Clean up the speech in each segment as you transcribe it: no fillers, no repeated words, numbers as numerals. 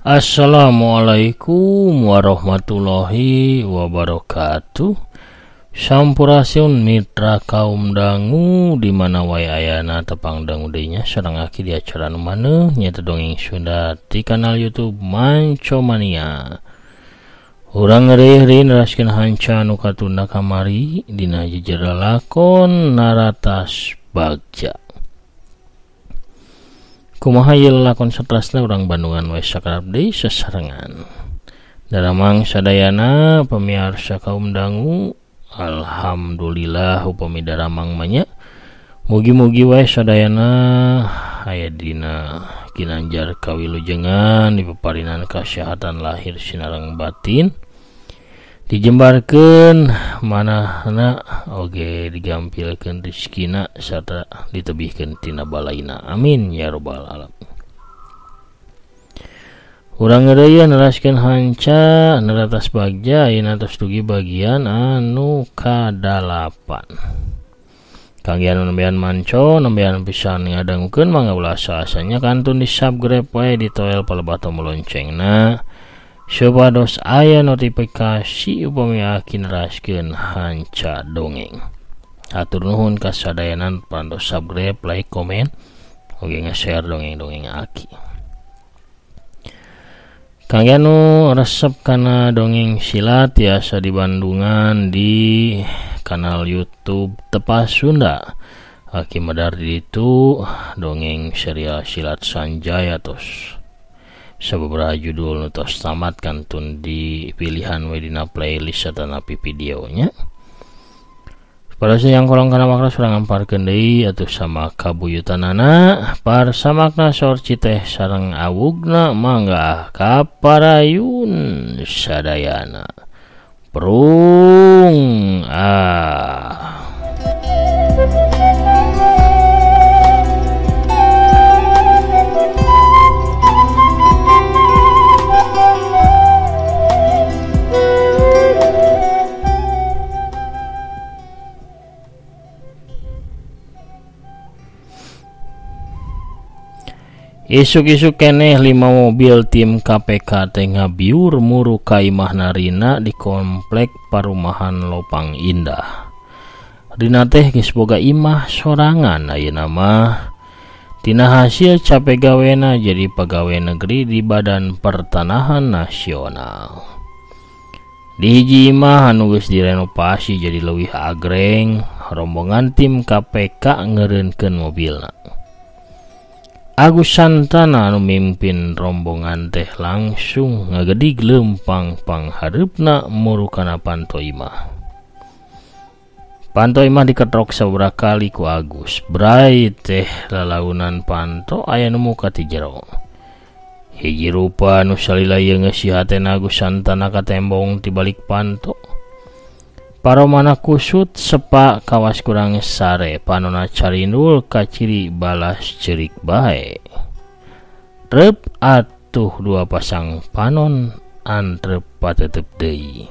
Assalamualaikum warahmatullahi wabarakatuh. Sampurasun mitra kaum dangu di mana wae ayana tepang dangu deunya sareng aki di acara nu maneuh nya dongeng Sunda di kanal YouTube Mancomania. Urang ngeureuyeuh neraskeun hanca nu katunda kamari dina jejer lakon Naratas Bagja. Kumaha ieu lakon satrasna urang Bandungan we sakarep deui sasarengan. Daramang sadayana pamiarsa kaum dangu, alhamdulillah upami daramang manya. Mugi-mugi we sadayana aya dina ginanjar kawilujengan dipaparinan kasehatan lahir sinareng batin. Dijembarkeun manahna oge digampilkeun rezekina sarta ditebihkeun tina balaina. Amin ya rabbal alamin. Urang ngeureuyeuh neraskeun hanca Naratas Bagja ayeuna tos dugi bagian anu ka-8. Kangge anu nembean manco nembean pisan ngadangukeun mangga ulah saasanya kantun di subscribe wae di toel palebah tombol loncengna. Supados aya notifikasi upami aki neraskeun hanca dongeng. Hatur nuhun kasadayanan parantos subscribe, like, komen, oge nge-share dongeng-dongeng aki. Kangge anu resep kana dongeng silat tiasa di Bandungan di kanal YouTube Tepas Sunda. Aki medar di itu dongeng serial silat Sanjaya tos sababaraha judul nu tos tamat kantun di pilihan we dina playlist satanapi videonya. Para sayang kolong kana makna surang amparkeun deui atuh sama kabuyutanana parsamakna saur citeh sareng awugna mangga kaparayun sadayana. Prung Isuk-isuk keneh 5 mobil tim KPK teh ngabiur muru ka imahna Rina di komplek parumahan Lopang Indah. Rina teh geus boga imah sorangan ayeuna mah. Tina hasil capek gawena jadi pegawai negeri di Badan Pertanahan Nasional. Di hiji imah anu geus direnovasi jadi leuwih agreng, rombongan tim KPK ngeureunkeun mobilna. Agus Santana anu mimpin rombongan teh langsung ngagedig lempang panghareupna muru kana panto imah. Panto imah diketrok sabaraha kali ku Agus. Brai teh lalaunan panto aya nu muka ti jero. Hiji rupa anu salila ieu ngeusihaten Agus Santana ka tembong ti balik panto. Paromana kusut sepa kawas kurang sare panona carindul ka ciri balas cerik bae. Rep atuh dua pasang panon antrep patetep deui.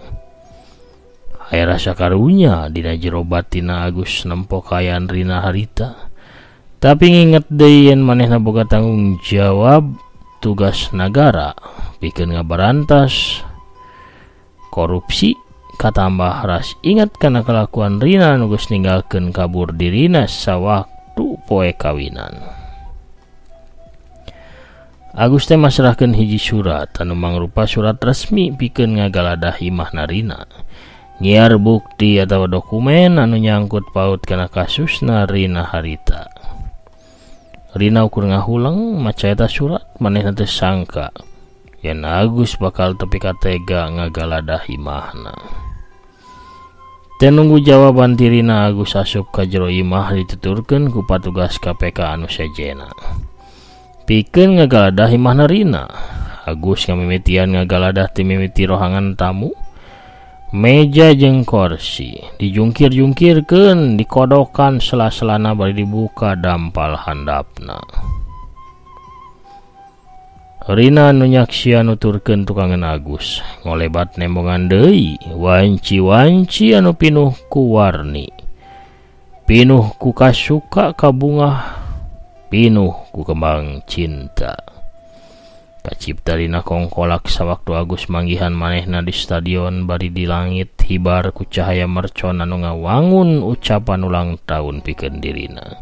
Aya rasa karunya dina jero batina Agus nempo kaayaan Rina harita. Tapi nginget deui yen manehna boga tanggung jawab tugas nagara pikeun ngabarantas korupsi. Katambah ras ingat kana kelakuan Rina nu geus ninggalkeun kabur dirina sawaktu poe kawinan. Agus teh masrahkeun hiji surat anu mangrupa surat resmi pikeun ngagaladah imahna Rina. Nyiar bukti atawa dokumen anu nyangkut paut kana kasusna Rina harita. Rina ukur ngahulang maca eta surat manehna teu sangka yen Agus bakal tepi ka tega ngagaladah imahna. Teu nunggu jawaban ti Rina, Agus asup ka jero imah dituturkeun ku patugas KPK anu sejena. Pikeun ngagaladah imahna Rina, Agus ngamimitian ngagaladah ti mimiti rohangan tamu. Meja jeung kursi dijungkir-jungkirkeun, dikodokan sela-selana bari dibuka dampal handapna. Rina nu nyaksian nuturkeun tukangan Agus ngolebat nembongan deui wanci-wanci anu pinuh ku warni, pinuh ku kasuka ka bunga, pinuh ku kembang cinta. Kacipta dina kongkolak sawaktu Agus manggihan manehna di stadion bari di langit hibar ku cahaya mercon anu ngawangun ucapan ulang tahun pikeun dirina.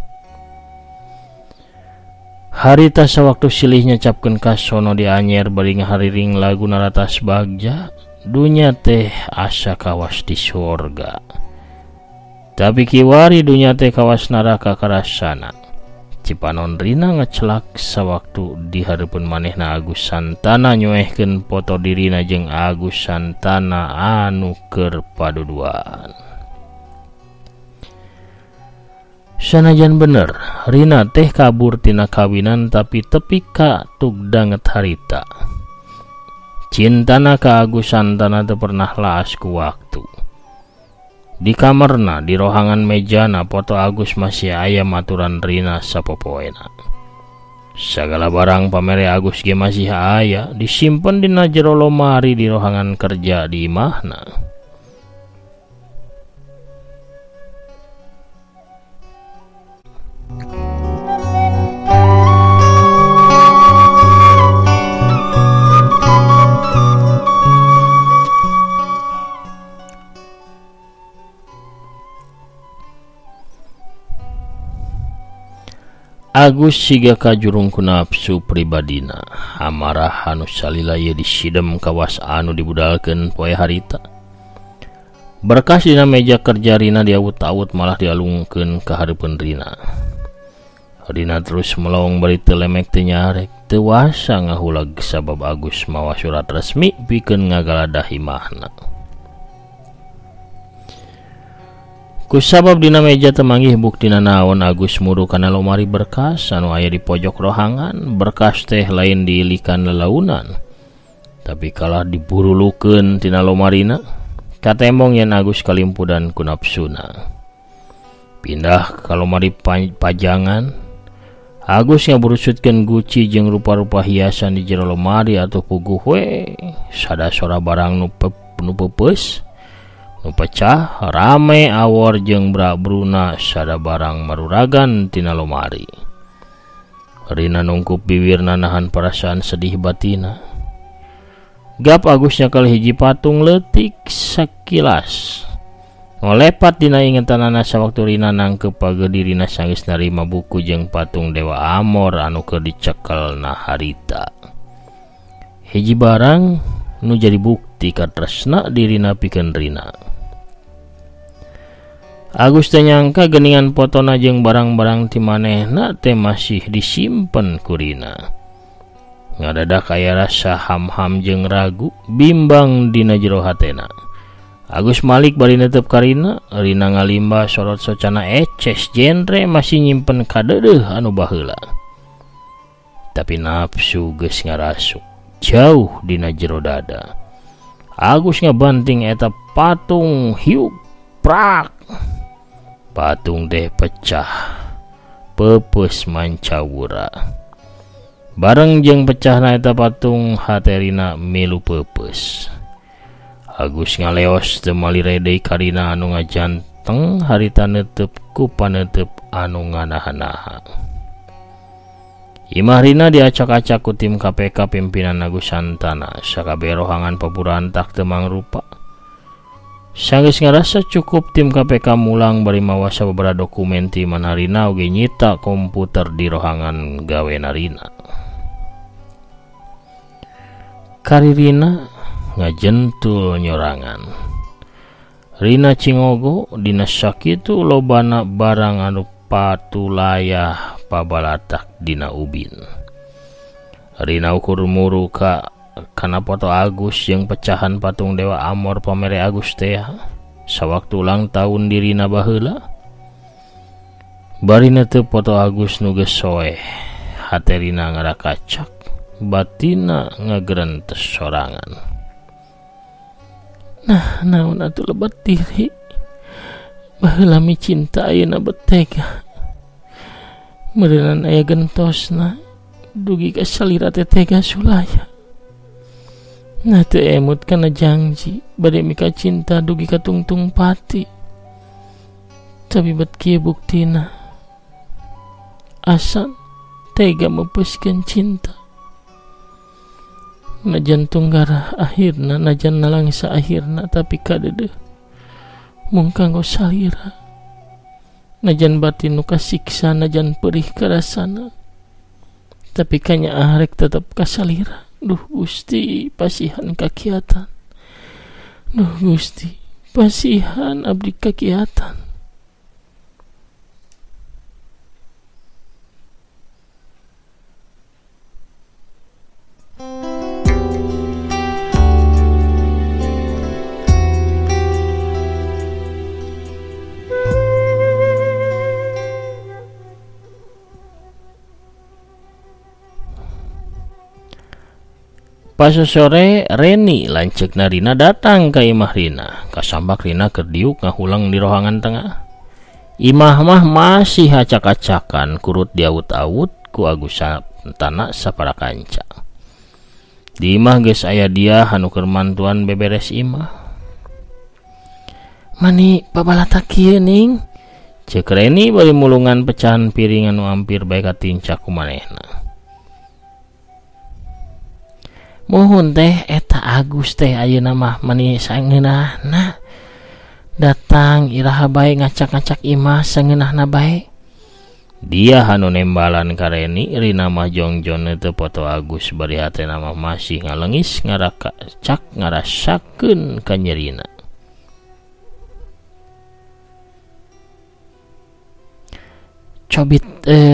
Harita sawaktu silih nyacapkeun kasono di anyer bari ngahariring lagu naratas bagja, dunya teh asa kawas di surga. Tapi kiwari dunya teh kawas neraka karasana. Cipanon Rina ngecelak sawaktu di hareupeun manehna Agus Santana nyoehkeun foto dirina jeung Agus Santana anu keur paduduan. Sanajan bener, Rina teh kabur tina kawinan tapi tepi ka tugdanget harita. Cintana ka Agus Santana teu pernah laas ku waktu. Di kamarna di rohangan mejana foto Agus masih aya maturan Rina sapopoena. Sagala barang pamere Agus ge masih aya disimpen dina jero lomari di rohangan kerja di imahna. Agus siga kajurung ku nafsu pribadina, amarah anu salila ye disidem kawas anu dibudalkeun poe harita. Berkas dina meja kerja Rina diawut-awut malah dialungkeun ka hareupeun Rina. Rina terus melong bari teu lemek teu nyarek, teu wasa ngahulag sabab Agus mawa surat resmi pikeun ngagaladah imahna. Kusabab dina meja temanggih buktina naon Agus muru kana lomari berkas anu aya di pojok rohangan. Berkas teh lain diilikan lelaunan, tapi kalah diburulukeun tina lomarina katembong yen Agus kalimpudan ku nafsuna. Pindah ka lomari pajangan, Agus ngaburusutkeun guci jeung rupa-rupa hiasan di jero lomari atuh puguh we sadasora barang nu peupeus nu pecah rame awor jeung bra-bruna sada barang maruragan tina lomari. Rina nungkup bibirna nahan perasaan sedih batina. Gap Agus nyakal hiji patung leutik sakilas ngolepat dina ingetanana sawaktu Rina nangkep pagedirina sanggeus narima buku jeung patung Dewa Amor anu keur dicekelna harita. Hiji barang nu jadi bukti katresna dirina pikeun Rina. Agus teh nyangka geningan potona jeung barang-barang ti manehna teh masih disimpen ku Rina. Ngadadak aya rasa ham-ham jeung ragu bimbang dina jero hatena. Agus malik bari netep ka Rina, Rina ngalimba sorot socana eces genre masih nyimpen kadeudeuh anu baheula. Tapi nafsu geus ngarasuk jauh dina jero dada. Agus ngabanting eta patung hiuk prak. Patung teh pecah, peupeus mancawura. Bareng jeung pecahna eta patung hate Rina milu peupeus. Agus ngaleos teu malire deui ka Rina anu ngajanteng harita neuteup ku paneuteub anu nganaha-naha. Imah Rina diacak-acak ku tim KPK pimpinan Agus Santana, sakabeh rohangan paburantak teu mangrupa. Sanggeus ngarasa cukup tim KPK mulang bari mawa sababaraha dokumen ti mana Rina oge nyita komputer di rohangan gawena Rina. Kari Rina ngajentul nyorangan. Rina cingogo dina sakitu lobana barang anu patulayah pabalatak dina ubin. Rina ukur muru kana foto Agus yang pecahan patung Dewa Amor pamere Agus teh sawaktu ulang tahun dirina baheula. Bari netep foto Agus nu geus soeh, hate Rina ngarakacak, batina ngagerentes sorangan. Nah, naon atuh lebat diri, baheula mi cinta ayeuna betega. Meureunana aya gentosna, dugi ka salira teh tega sulaya. Nah teu emut kana janji bade mika cinta dugi ka tungtung pati. Tapi bet kieu buktina asan tega mepeskeun cinta. najan tunggara akhirna najan nalang sa akhirna tapi kadede mung kanggo salira najan batin nu kasiksa najan perih karasana tapi kanya arek tetep kasalira. Duh Gusti pasihan kakiatan, duh Gusti pasihan abdi kakiatan. Pas sore Reni lancek Rina datang ke imah Rina. Kasambak Rina kerdiuk ngahulang di rohangan tengah. Imah mah masih acak-acakan kurut diaut-aut ku Agus tanah sapara kanca. Di imah geus aya dia hanu keur mantuan beberes imah. Mani babalata kieu ning? Ceuk Reni bari mulungan pecahan piring anu hampir bae katincak ku manehna. Mohon teh eta Agus teh ayeuna mah mani sangeunahna datang iraha bae ngacak-ngacak imah sangeunahna bae. Dia hanu nembalan ka Reni Rina mah jongjon teu foto Agus bari hatena mah masih ngalengis ngarakacak ngarasakeun ka nyerina. Cobit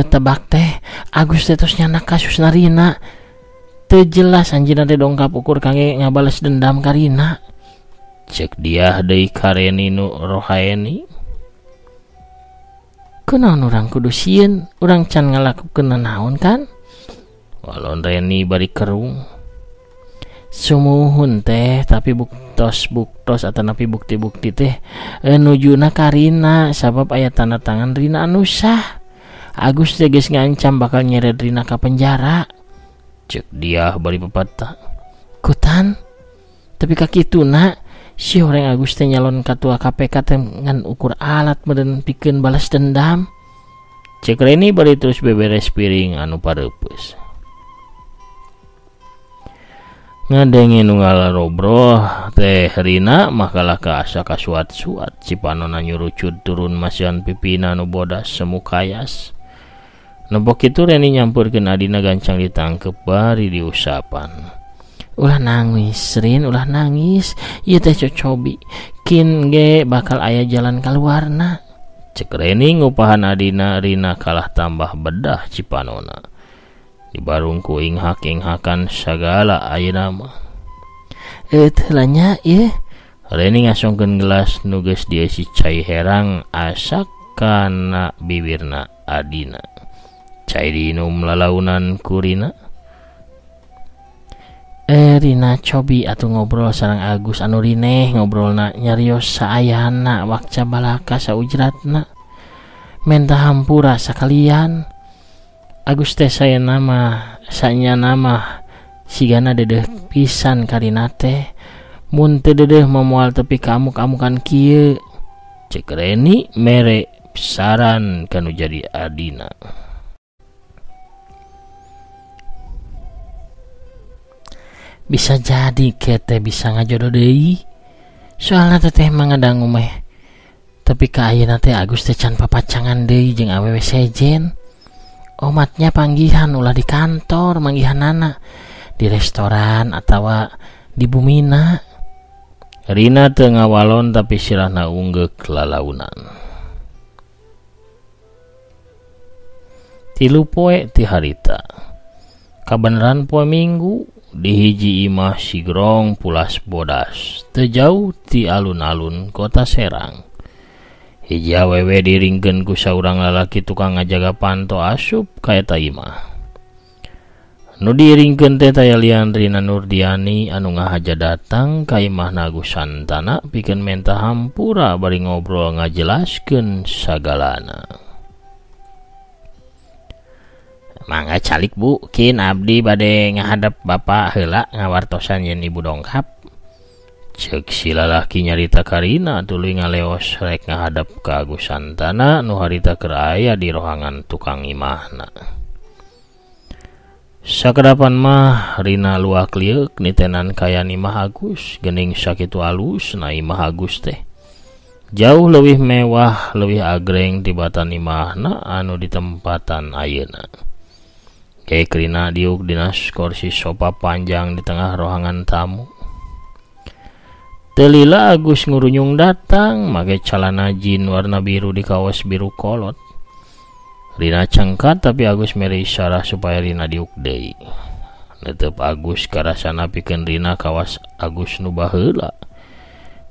tebak teh Agus teh tos nyana kasusna Rina. Teu jelas anjeunna teh dongkap ukur kangge ngabales dendam ka Rina. Cek dia deui ka Reni nu rohaeni. Kunaon urang kudu sieun, urang can ngalakukeun naon kan? Walon Reni bari kerung. Sumuhun teh tapi buktos atanapi bukti-bukti teh nujuna ka Rina sabab aya tanda tangan Rina anu sah. Agus teh geus ngancam bakal nyeret Rina ka penjara. Cek dia bari pepatah kutan tapi kakituna si orang Agus teh nyalon ketua KPK teh ngan ukur alat meureun pikeun balas dendam. Cek Reni bari terus beberes piring anu pareupeus. Ngadenge nu ngalarobroh teh Rina mah kalah ka asa kasuat-suat cipanonna nyurucud turun masihan pipina anu bodas semu kayas. Nepok itu Reni nyampurkeun adina gancang ditangkep bari diusapan. Ulah nangis Rin, ulah nangis. Ieu teh cocobi. Kin ge bakal aya jalan kaluarna. Cek Reni ngupahan adina Rina kalah tambah bedah cipanona. Dibarung ku inghak-inghakan sagala ayeuna mah. Teu nya ieu. Reni ngasongkeun gelas nu geus diisi cai herang asak kana bibirna adina. Cai diinum lalaunan ku Rina. Rina cobi atuh ngobrol sareng Agus anu rineh ngobrolna nyarios saayana wakca balaka saujratna. Menta hampura sakalian. Agus teh sayana mah sanyana mah sigana dedeh pisan ka Rina teh. Mun teu dedeh moal tepi ka amuk-amukan kieu. Cek Reni mere saran kanu jadi adina. Bisa jadi kete bisa ngajodoh deui. Soalna teteh mah ngadangu meh. Tapi ka ayeuna teh Agus teh can papacangan deui jeung awewe sejen. Omatnya panggihan ulah di kantor manggihanana di restoran atawa di bumina. Rina teu ngawalon tapi sirahna unggeuk lalaunan. 3 poe ti harita. Kabeneran poe Minggu. Di hiji imah sigrong pulas bodas teu jauh ti alun-alun kota Serang. Hiji awewe diringkeun ku saurang lalaki tukang ngajaga panto asup ka eta imah. Nu diringkeun teh tayalian Rina Nurdiani anu ngahaja datang ka imah Agus Santana pikeun menta hampura bari ngobrol ngajelaskeun sagalana. Mangga calik Bu, kin abdi bade ngahadap bapak heula ngawartosan yen ibu dongkap. Ceuk si lalaki nyarita ka Rina tuluy ngaleos rek ngahadap ka Agus Santana nu harita keur aya di rohangan tukang imahna. Sakedapan mah Rina luak liuk nitenan kaya Imah Agus gening sakitu alus na Imah Agus teh jauh lebih mewah lebih agreng tibatan imahna anu di tempatan ayeuna. Kayak Rina diuk dinas kursi sofa panjang di tengah ruangan tamu. Telila Agus ngurunyung datang make calana jin warna biru di kaos biru kolot. Rina cangkat tapi Agus mere isyarah supaya Rina diuk deui. Netep Agus karasana pikeun Rina kawas Agus nu baheula.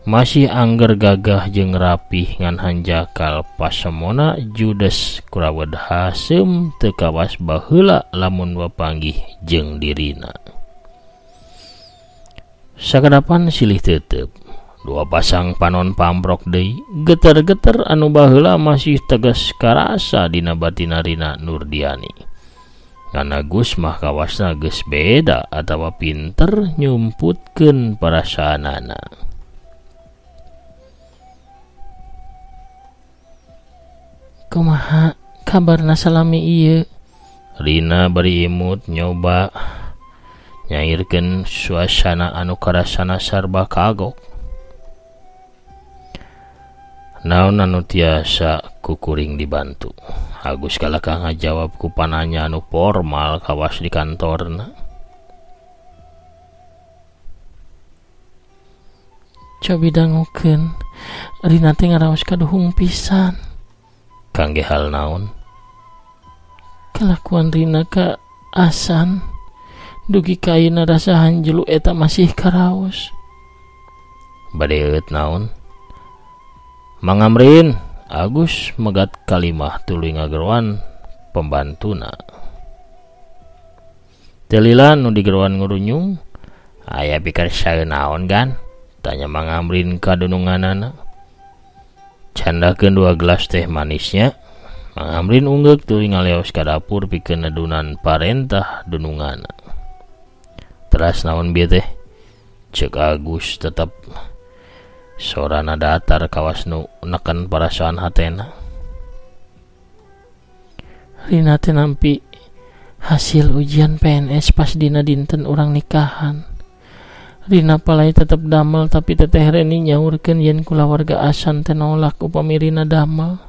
Masih angger gagah jeung rapih ngan hanjakal pasemona judes kurawed hasem teu kawas baheula lamun bapanggih jeung dirina. Sakadapan silih tetep dua pasang panon pambrok deui geter-geter anu baheula masih tegas karasa dina batina Rina Nurdiani. Ngan Agus mah kawasna geus beda atawa pinter nyumputkeun perasaanana. Kumaha kabarna salami ieu? Rina bari imut nyoba nyairkeun suasana anu karasana sarba kagok. Naon anu tiasa kukuring dibantu. Agus kalaka ngajawab ku pananya anu formal kawas di kantorna. Cobi dangukeun, Rina teh ngaraos kaduhung pisan. Kangge hal naon? Kelakuan Rina ka Asan, dugi kaina rasa hanjelu eta masih karaos. Bade eut naon? Mang Amrin, Agus megat kalimah tuluy ngageruan pembantuna. Telila nu digeruan ngurunyung, aya pikir saeun naon gan? Tanya Mang Amrin ka dununganana. Candakeun 2 gelas teh manisnya. Mang Amrin unggek tuluy ngaleos ka dapur pikeun adunan parentah dunungana. Teras naon bieu teh? Ceuk Agus tetep sorana datar kawas nu neken perasaan hatena. Rina teh nampi hasil ujian PNS pas dina dinten urang nikahan. Rina palai tetep damel tapi teteh Reni nyaurkeun yen kulawarga Asan teh nolak upami Rina damel.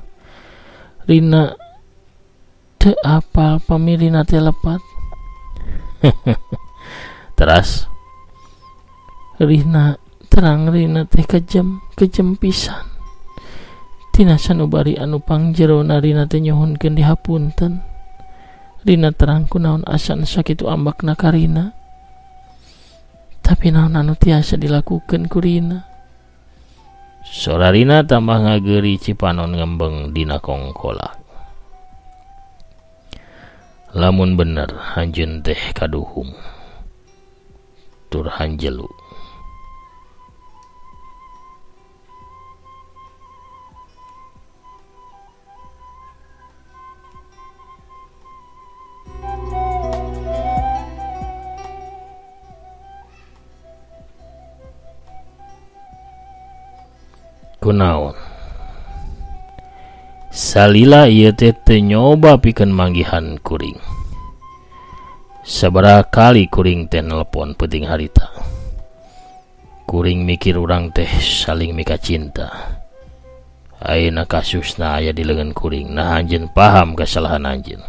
Rina teu apal pami Rina teh lepat. Teras Rina terang Rina teh kejem pisan. Tina sanubari anu pangjerona Rina teh nyohonkeun dihapunten. Rina terang kunaon Asan sakitu ambakna ka Rina. Tapi naon anu tiasa dilakukeun ku Rina. Sora Rina tambah ngageuri cipanon ngembeng dina kongkolak. Lamun bener hanjeun teh kaduhung tur hanjelu. Kunaon? Salila ieu teh teu nyoba pikeun manggihan kuring. Sabaraha kali kuring teh nelpon penting harita. Kuring mikir urang teh saling mika cinta. Ayeuna kasusna aya di leungeun kuring. Nah anjeun paham kesalahan anjeun.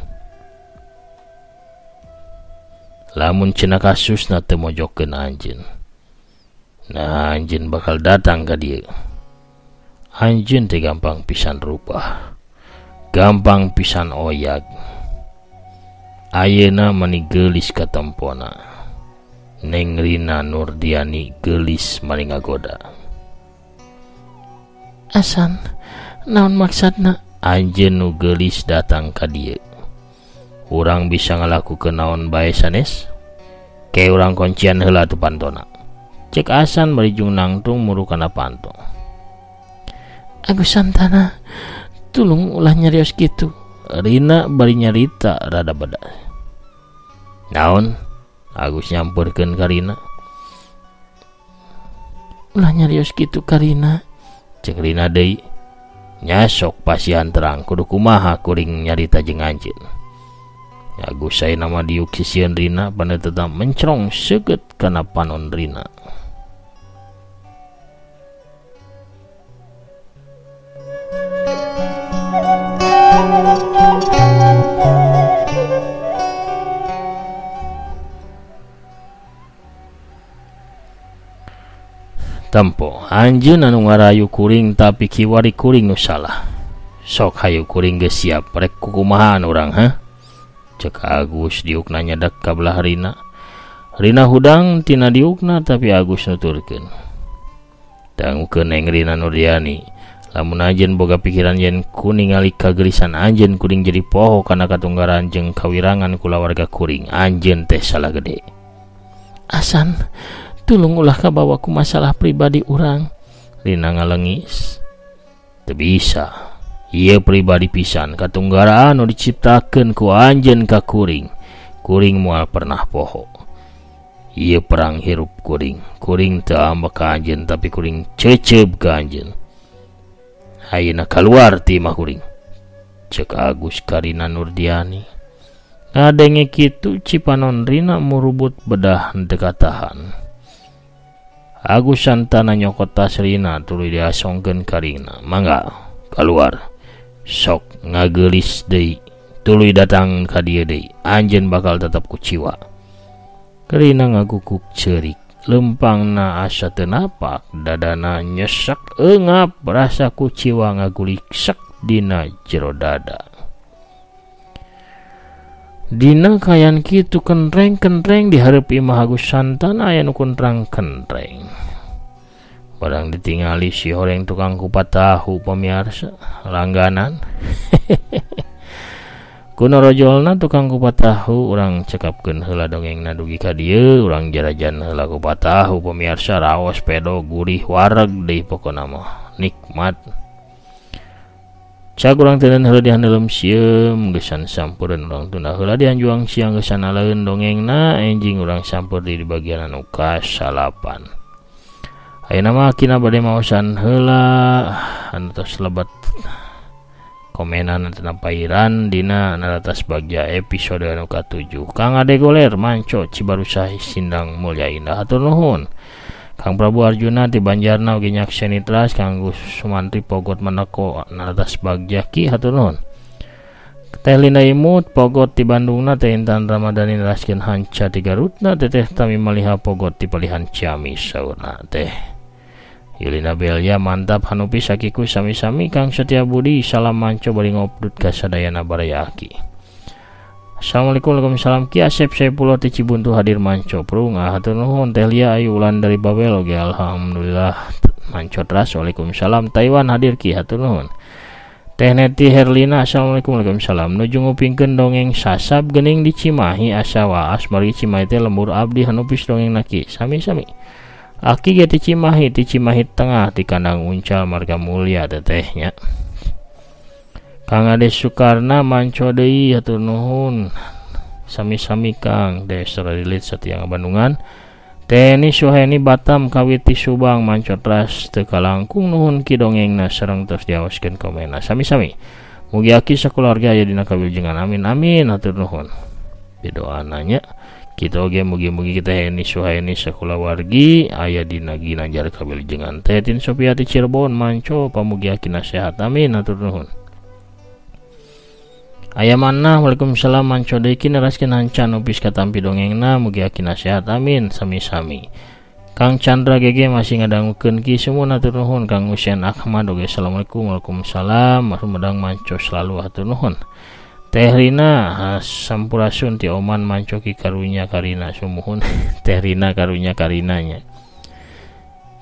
Lamun cenah kasusna teu mojokeun anjeun. Nah anjeun bakal datang ka dieu. Anjeun teh gampang pisan rubah, gampang pisan oyag. Ayeuna mani geulis ka tempona. Neng Rina Nurdiani geulis mani ngagoda. Asan, naon maksudna? Anjeun nu geulis datang ka dieu. Urang bisa ngalakukeun naon bae sanes? Ke urang kuncian heula tu pantona. Cek Asan merijung nangtung muru kana panto. Agus Santana, tulung ulah nyarios gitu. Rina bari nyarita rada beda. Naon? Agus nyamperkeun ka Rina. Ulah nyarios gitu ka Rina. Cek Rina deui. Nya sok pasihan terang kudu kumaha kuring nyarita jeung anjeun. Agus saya nama diuk sisian Rina pada tetap mencerong seget karena panon Rina. Tempo anjeun anu ngarayu kuring tapi kiwari kuring nu salah. Sok hayu kuring geus siap rek kukumahan urang cek Agus diukna nyadak ka belah Rina. Rina hudang tina diukna tapi Agus nuturkeun. Dangukeun neng Rina Nurdiani, lamun anjeun boga pikiran yen kuning ningali kagerisan anjeun kuring jadi poho kana katunggaran jeung kawirangan kulawarga kuring, anjeun teh salah gede. Asan, tulung ulah kabawa ku masalah pribadi urang. Rina ngalengis. Teu bisa. Ieu pribadi pisan katunggaraan nu diciptakeun ku anjeun ka kuring. Kuring moal pernah poho. Ieu perang hirup kuring. Kuring teu ambek ka anjeun tapi kuring cecep ka anjeun. Ayeuna kaluar ti imah kuring. Cek Agus ka Rina Nurdiani. Ngadenge kitu cipanon Rina murubut bedah henteu katahan. Agus santana nyokot tas Rina tuluy diasongkeun ka Rina. Mangga keluar. Sok ngagelis deui. Tuluy datang ka dieu deui. Anjeun bakal tetep kuciwa. Rina ngagukuk ceurik. Lempangna asa teu napak, dadana nyesak eungap rasa kuciwa ngaguliksek dina jero dada. Dina kayan kitu kentreng-kentreng di hareup imah Agus santana aya nu kentrang-kentreng. Barang ditingali si horeng tukang kupat tahu pemirsa langganan. Kuno rojolna tukang kupat tahu urang cekapkeun heula dongengna dugi ka dieu, urang jarajan heula kupat tahu pemirsa raos pedo gurih wareg deui pokona mah nikmat. Cak urang teuneun heula dihandelem sieum geusan sampureun urang tunda heula dianjuang siang geusan aleun dongengna enjing urang sampur di bagian anu kasalapan. Ayeuna mah kina bade maosan heula anu tos lebat komenan teu napairan dina naratas bagja episode anu ka-7. Kang Ade Goler Manco Cibarusah Sindang Mulya Indah hatur nuhun. Kang Prabu Arjuna ti Banjarna oge nyakseni teras Kang Gus Sumantri Pogot Manako naratas bagja ki hatur nuhun. Teh Linda Imut Pogot ti Bandungna teh Intan Ramadhani naraskeun hanca ti Garutna teteh Tami Maliha Pogot ti Palihan Ciamis saurna teh Yulina Belia mantap hanupi sakiku sami-sami Kang Setia Budi salam manco bari ngopdut ka sadayana baraya aki. Assalamualaikum waalaikumsalam Ki Asep Saipullah ti Cibuntu hadir manco prung hatur nuhun. Teh Lia Ayu Ulan dari Babel oge alhamdulillah manco teras. Waalaikumsalam Taiwan hadir Ki hatur nuhun. Teh Neti Herlina assalamualaikum waalaikumsalam nuju ngupingkeun dongeng sasab geuning di Cimahi asa waas margi Cimahi teh lembur abdi hanupis dongengna Ki sami-sami. Aki ge ti Cimahi tengah ti kandang uncal marga mulia tetehnya. Kang Ade Sukarna manco deui hatur nuhun. Sami-sami Kang Desra Lilit Setia Bandungan. Teni Suheni Batam kawit ti Subang manco teras teu kalangkung nuhun ki dongengna sareng tos diaoskeun komena sami-sami. Mugi aki sakeluarga aya dina kawilujengan amin amin hatur nuhun. Bidoananya kita oge mugi-mugi kita heni Suhaini sakulawargi aya dina ginanjar kawilujengan. Teh Tin Sopiati Cirebon manco pamugi akina sehat amin hatur nuhun. Aya manah waalaikumsalam manco deui ki naraskeun hancan upis katampi dongengna mugi akina sehat amin sami-sami. Kang Chandra GG masih ngadangukeun ki sumuhun hatur nuhun. Kang Husein Ahmad oge assalamualaikum waalaikumsalam medang manco selalu hatur nuhun. Teh Rina Sampurasun ti Oman manco ki karunya Karina sumuhun. Teh Rina karunya Karinanya.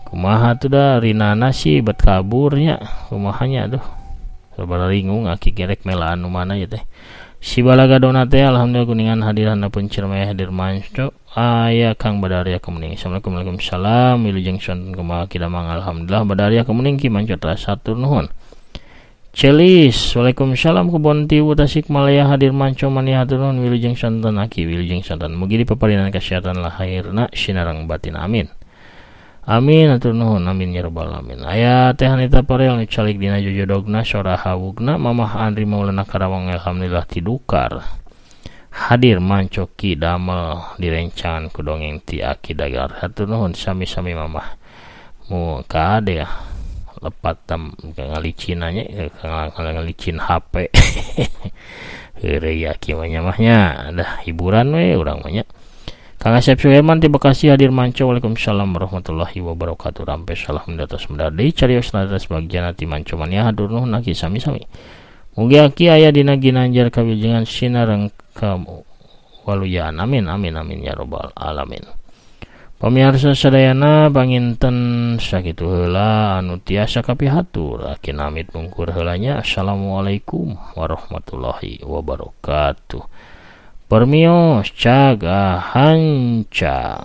Kumaha tuh dah Rinana sih bet kaburnya kumahanya aduh. Sabaraha ringung aki gerek melaan nu mana ya teh. Si Balaga Donate alhamdulillah kuningan hadiran pencir maya hadir manco. Aya Kang Badaria kemuning. Assalamualaikum waalaikumsalam wilujeng sonten kumaha kidamang alhamdulillah Badaria kemuning ki manco teras hatur nuhun. Celis, waalaikumsalam Kebon Tiwu Tasikmalaya hadir manco mani hatur nuhun wilujeng sonten aki wilujeng sonten mugi dipaparinan kesehatan lahirna sinareng batin amin. Amin hatur nuhun amin ya rabbal alamin. Aya Teh Anita Parel nu calik dina jojodogna sora hawugna Mamah Andri Maulana Karawang alhamdulillah tidukar. hadir mancoki damel direncangan ku dongeng ti Aki Dagar. Hatur nuhun sami-sami mamah mu kade ya lepat tam ngalicinanya ngalicin HP heureuy Aki mah dah hiburan we urang mah nya. Kang Asep Suherman ti Bekasi hadir manco. Waalaikumsalam warahmatullahi wabarakatuh. Rampe salah mendatas mendadi carios nadas bagian ti manco mania hadur nuhun Aki sami-sami. Mugi Aki aya dina ginanjar kawijengan sinareng kamu waluyaan. Amin amin amin ya robbal alamin. Pamirsa sadayana panginten sakitu heula anu tiasa kapihatur. Aki namit mungkur heulanya. Assalamualaikum warahmatullahi wabarakatuh. Permios caga hanca.